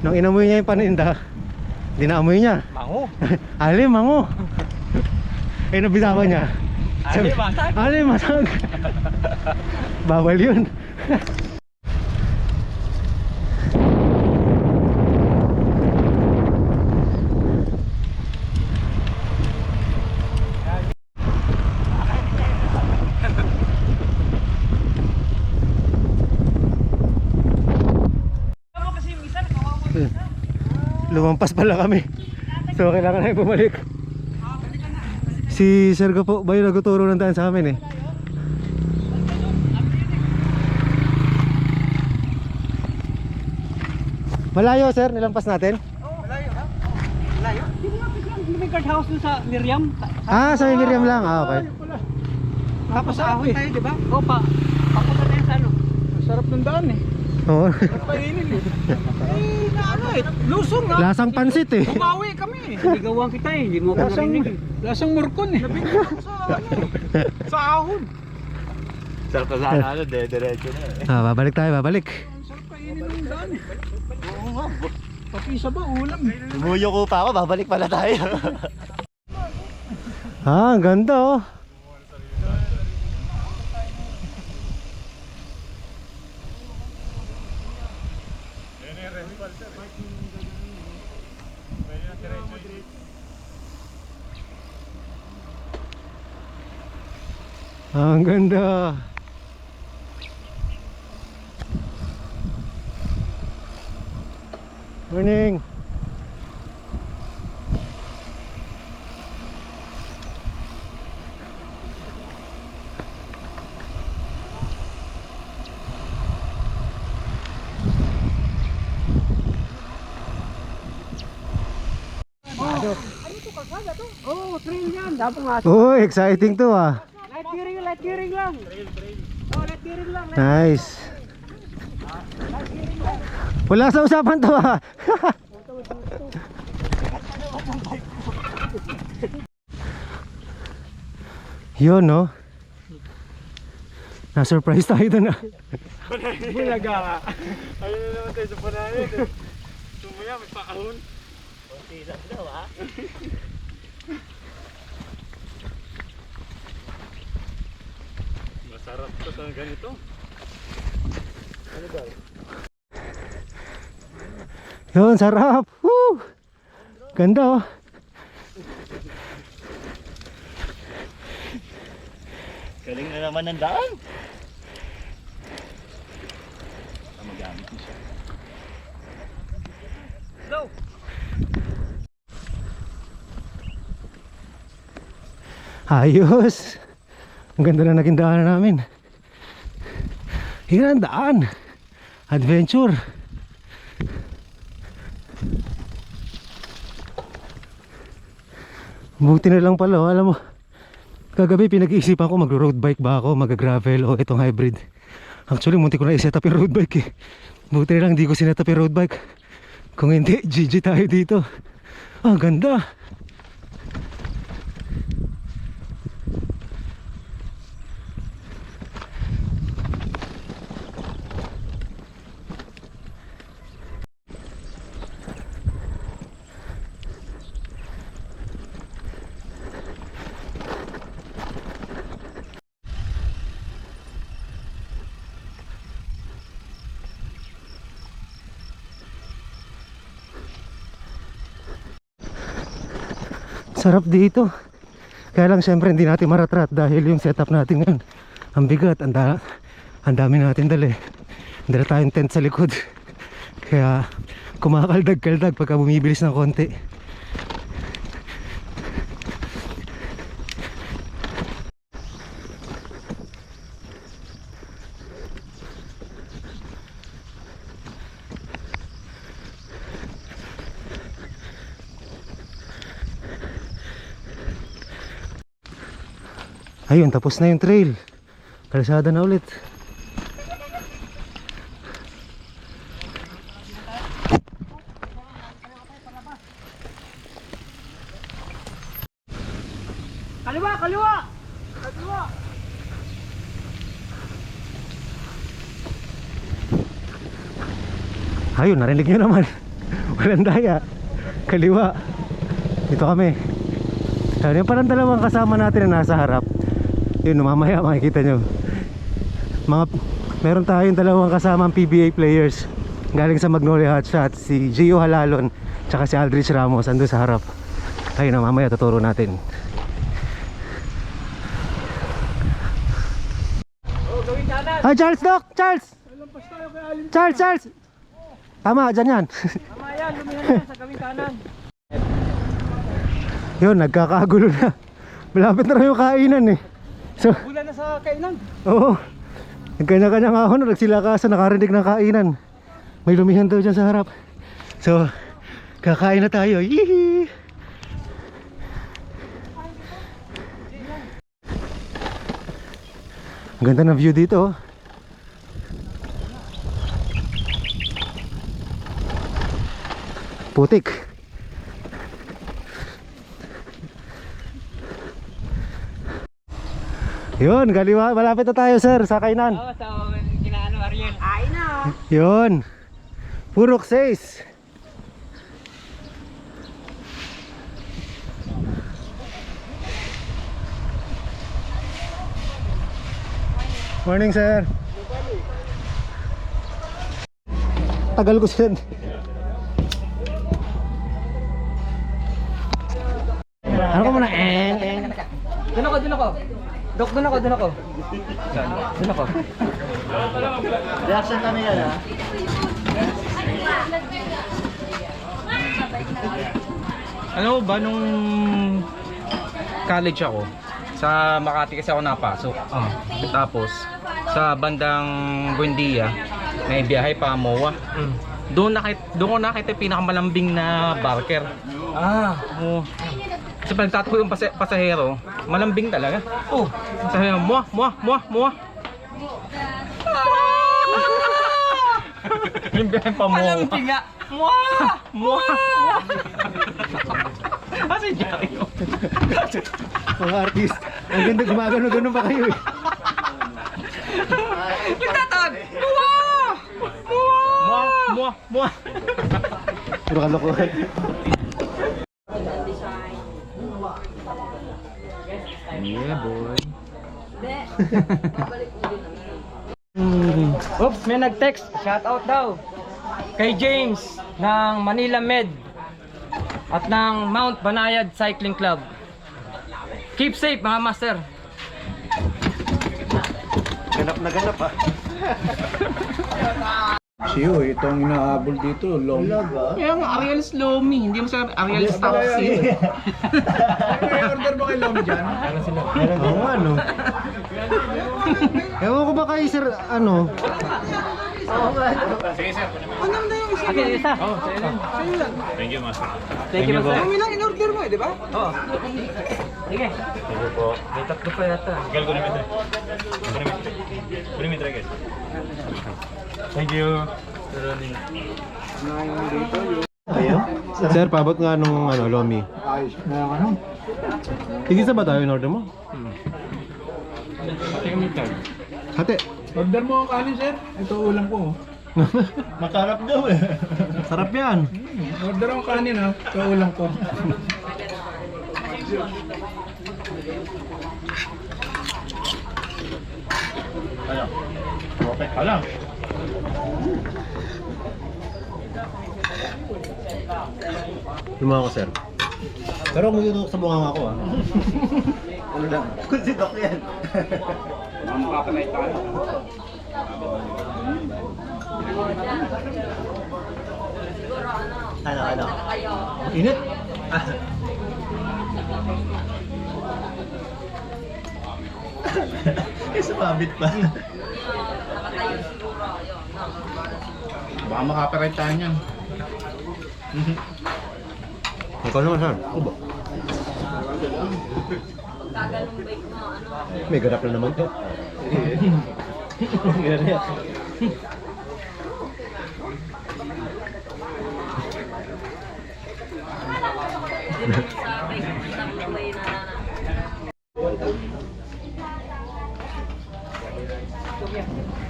nung inamoy niya yung paninda, hindi naamoy niya. Mango. Ali, mango. Eh, nabitawan niya. Ali, masag. Ali, masag. Bawal yun. Lumampas pala kami. So kailangan namin bumalik. Si Sergo po ba yung nagtuturo ng daan sa amin eh. Malayo sir, nilampas natin? Layo. Di ba may guard house dun sa Miriam? Ah, sa Miriam lang. Ah, okay. Tapos sa ahon tayo, di ba? O pa. Papunta tayo sa ano? Sarap ng daan eh. Oo. Painin eh. Na ano eh. Lusong nga. Lasang pansit eh. Bumawi kami eh. Niligawan kita eh, hindi mo ako narinig eh. Lasang murkon eh. Nabigyan ako sa ano eh. Sa ahon. Sarap na sana ano, diretso na eh. Ah, babalik tayo, babalik. Ang sarap kainin ng daan eh. Oo nga. Papisa ba ulam eh. Tumuyo ko pa ako, babalik pala tayo. Ah, ang ganda oh. Ang ganda. Morning. Oh, trail yan. Dapat nga. Oh, exciting to ah. Light gearing lang. Oh, light gearing lang. Nice. Wala sa usapan to ah. Yun no. Na-surprise tayo dun ah. Bulaga ka. Ayun na naman tayo sa panahin eh. Sumaya may paahon. Konti lang daw ha. Masarap to sa ganito. Yun, sarap. Woo! Ganda oh. Galing na naman ng daan. Magamit mo siya. Go. Ayos. Ang ganda na naging daanan namin. Yan ang daan. Adventure. Buti na lang pala oh. Alam mo, kagabi pinag-iisipan ko mag-road bike ba ako, mag-gravel o itong hybrid. Actually munti ko na i-set up yung road bike eh. Buti na lang hindi ko sinet up yung road bike. Kung hindi, GG tayo dito. Ah, ganda. Sarap dito. Kaya lang syempre hindi natin maratrat dahil yung setup natin ngayon ang bigat, ang dami natin dali. Dala tayong tent sa likod. Kaya kumakaldag-kaldag pagka bumibilis ng konti. Ayun, tapos na yung trail. Kalsada na ulit. Kaliwa, kaliwa! Kaliwa! Ayun, narinig nyo naman. Walang daya. Kaliwa. Dito kami. Ayun, yung parang dalawang kasama natin na nasa harap. Yun, mamaya makikita nyo. Meron tayong dalawang kasamang PBA players galing sa Magnolia Hotshots. Si Gio Halalon tsaka si Aldrich Ramos andun sa harap. Ayun, mamaya tuturo natin. Hi Charles, Doc! Charles! Charles! Tama, dyan yan. Tama yan, lumihan yan sa gawing kanan. Yun, nagkakagulo na. Malapit na rin yung kainan eh. So, Bulan na sa kainan. oo. Nagkanya-kanya nga ako na nagsilakasan, nakarinig ng kainan. May lumihan daw dyan sa harap. So, kakain na tayo. Yee! Ang ganda ng view dito oh. Putik. Yun, kaliwa, malapit na tayo sir sa kainan. Oo, sa kinaano Ariel. Ay na! Yun. Purok 6. Morning sir. Tagal ko sila. Ano ko muna? Doon ako. Dok, doon ako. Reaction kami yan ha. Ano ba nung college ako, sa Makati kasi ako napasok. Tapos sa bandang Buendia, may biyahe pa MOA. Doon ko nakita yung pinakamalambing na barker. Oo. Kasi pagtatakbo yung pasahero, malambing talaga. Pasahero, muah. Yung biyahe pa MOA. Malambing nga. Muah. Kasi Jari ko. Mga artist. Ang ganda gumagano-gano pa kayo eh. Nagtatag! Muah. Puro kalokohan. Yeah, boy. Oops, may nag-text. Shout out daw. Kay James ng Manila Med at ng Mount Banayad Cycling Club. Keep safe mga master. Ganap na ganap ah. Siyo, itong inahabol dito, long. Kaya nga, Ariel's Lomi. Hindi mo sa Ariel's Taxi. May order ba kay Lomi dyan? Oo nga no. Ewan ko ba kayo sir, ano? Okay, isa. Thank you, master. Thank you, master. Kami lang in-order mo eh, di ba? Oo. Sige. Thank you po. May tatlo pa yata. Thank you. Sir, pabot nga nung ano, Lomi. Ayos na yung ano. Tigisa ba tayo in order mo? Take me time. Hati. Order mo ang kanin, sir. Ito ulam ko. Masarap daw eh. Sarap yan. Order ang kanin ha. Ito ulam ko. Alam. Lumawa ko sir. Pero magtutok sa bunga ako ah. Ano lang? Kasi Doc yan. Ano? Init? Sumabit pa. Baka makapiright tayo niyan. Ikaw naman saan? Ako ba? May ganap na naman to. Ganap.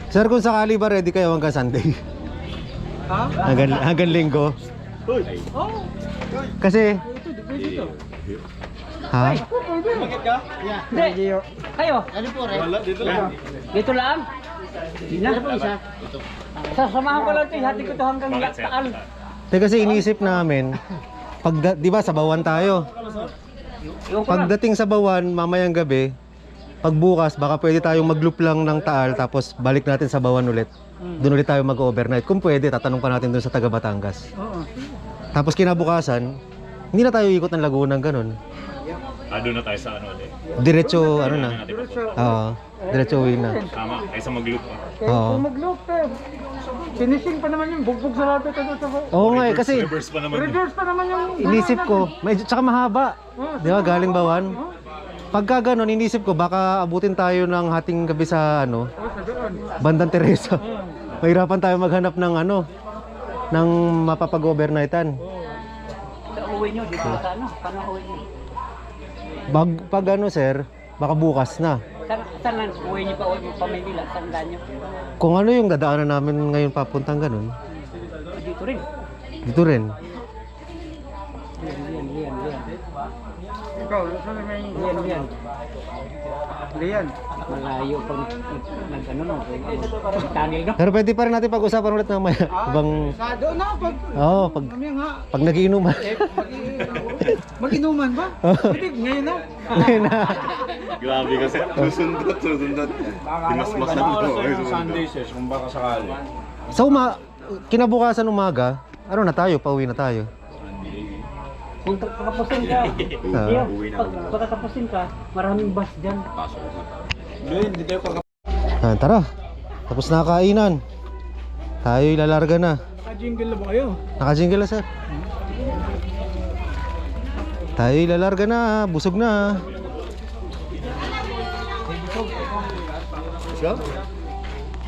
Sir, kung sakali ba ready kayo hanggang Sunday? Ha? Hanggang linggo? Oh. Kasi... Ha? Hindi. Kayo? Ano po, Ren? Wala, dito lang. Dito lang? Hindi na. Po isa. Sasamahan ko lang ito. Hati ko ito hanggang Taal. Teka, kasi inisip namin, di ba sa Bawan tayo? Pagdating sa Bawan, mamayang gabi, pagbukas, baka pwede tayong mag-loop lang ng Taal, tapos balik natin sa Bawan ulit. Doon ulit tayo mag-overnight. Kung pwede, tatanong pa natin doon sa taga Batangas. Tapos kinabukasan, hindi na tayo ikot ng Laguna ng ganun. Doon na tayo sa ano ulit. Diretso, ano na? Oo, diretso uwi na. Tama, kaysa mag-loop. Oo. Mag-loop eh. Finishing pa naman yung bugbog sa lahat ito. Oo nga eh, kasi Reverse pa naman. Reverse pa naman yung... inisip ko, medyo, tsaka mahaba. Di ba, galing Bawan? Pagka ganun, inisip ko, baka abutin tayo ng hating gabi sa, ano, Bandang Teresa. Mahirapan tayo maghanap ng, ano, ng mapapag-overnightan. Uwi nyo, dito sa ano? Paano uwi nyo? Pag ano, sir, baka bukas na. Saan lang? Uwi nyo pa uwi pa Maynila? Saan daan nyo? Kung ano yung dadaanan namin ngayon papuntang ganun, Dito rin. dito rin. Ikaw, saan na may... Lian. Lian. Malayo pag nag-ano no. Tunnel no? Pero pwede pa rin natin pag-usapan ulit mamaya. Ibang, Doon na, pag... oo, Kami nga. pag nagiinuman. Mag-inuman ba? Hindi, ngayon na. Ayun na. Grabe kasi. Susundot. Dimasmasan mo. Sunday ses, kung baka sakali. So, kinabukasan umaga, ano na tayo, pauwi na tayo. Kung tatapusin ka, pag tatapusin ka, maraming bus dyan. Tara, tapos na kainan. Tayo ilalarga na. Naka-jingle na ba kayo? Naka-jingle na, sir. Tayo ilalarga na, busog na.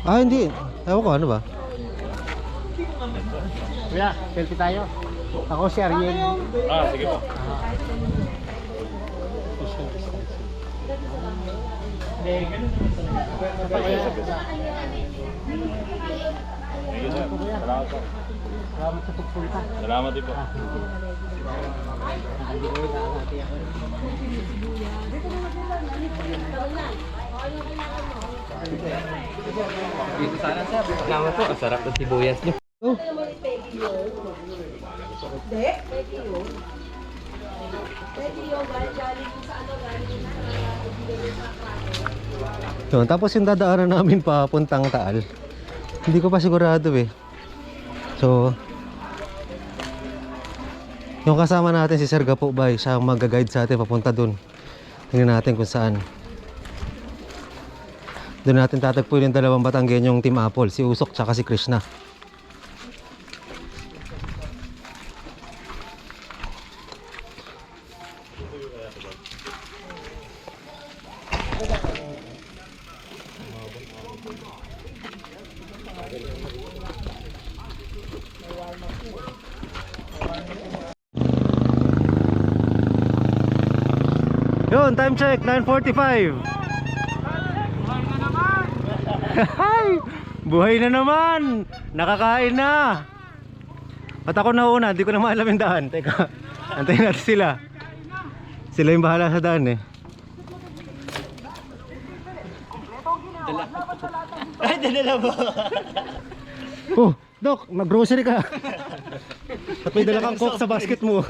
Hindi. Ewan ko, ano ba? Kuya, selfie tayo. Ako si Ariel. Sige po. Salamat sa pagpunta. Salamat din po. Dito sana sir. Salamat po. Ang sarap ng sibuyas nyo. Yun, tapos yung dadaanan namin papuntang Taal, hindi ko pa sigurado eh. So, yung kasama natin si Sir Gapo Bay, siya ang mag-guide sa atin papunta dun. Tingnan natin kung saan. Doon natin tatagpuin yung dalawang Batanggenyong Team Apple, si Usok tsaka si Krishna. Yun, time check, 9:45. Buhay na naman! Nakakain na! At ako nauna, hindi ko na maalam yung daan. Teka, antayin natin sila. Sila yung bahala sa daan eh. Ay, dadala mo. Oh, Doc, mag-grocery ka. At may dala kang coke sa basket mo.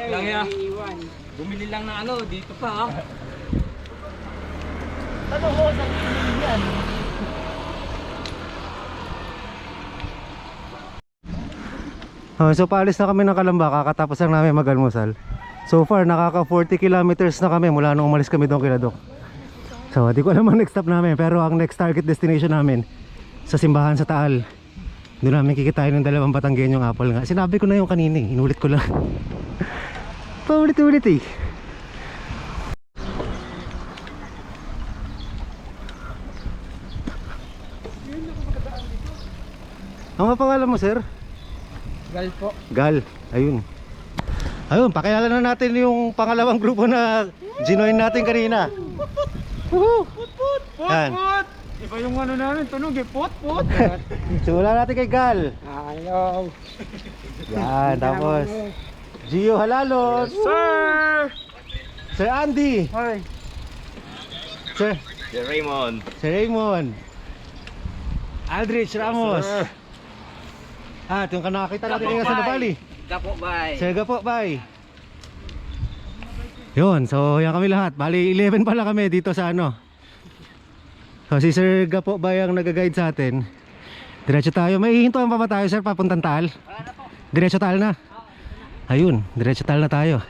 Lang ya. Bumili lang na ano, dito pa ha. Ano ko sa yan? So paalis na kami ng Calamba, kakatapos lang namin mag-almusal. So far nakaka 40 kilometers na kami mula nung umalis kami doon kila Doc. So di ko alam ang next stop namin, pero ang next target destination namin sa simbahan sa Taal. Doon namin kikitain ng 2 Batanggenyong apple nga. Sinabi ko na yung kanina, inulit ko lang. Paulit-ulit eh. Ano nga pangalan mo, sir? Gal po. Gal, ayun. Ayun, pakilala na natin yung pangalawang grupo na ginoin natin kanina. Woohoo! Yan. Iba yung ano namin, tunog eh. Put. Simulan natin kay Gal. Ayaw. Yan, tapos Gio Halalos. Sir! Sir Andy. Hoy. Sir Raymond. Raymond. Aldrich Ramos. At yung nakakita natin ngayon sa Nabali. Gapo bye. Sir Gapo, bye. Yun, so yan kami lahat. Bali 11 pala kami dito sa ano. So si Sir Gapo ba yung nag-guide sa atin? Diretso tayo. May hihintuan pa ba tayo, sir, papuntang Taal? Diretso Taal na. Ayun, diretso Taal na tayo.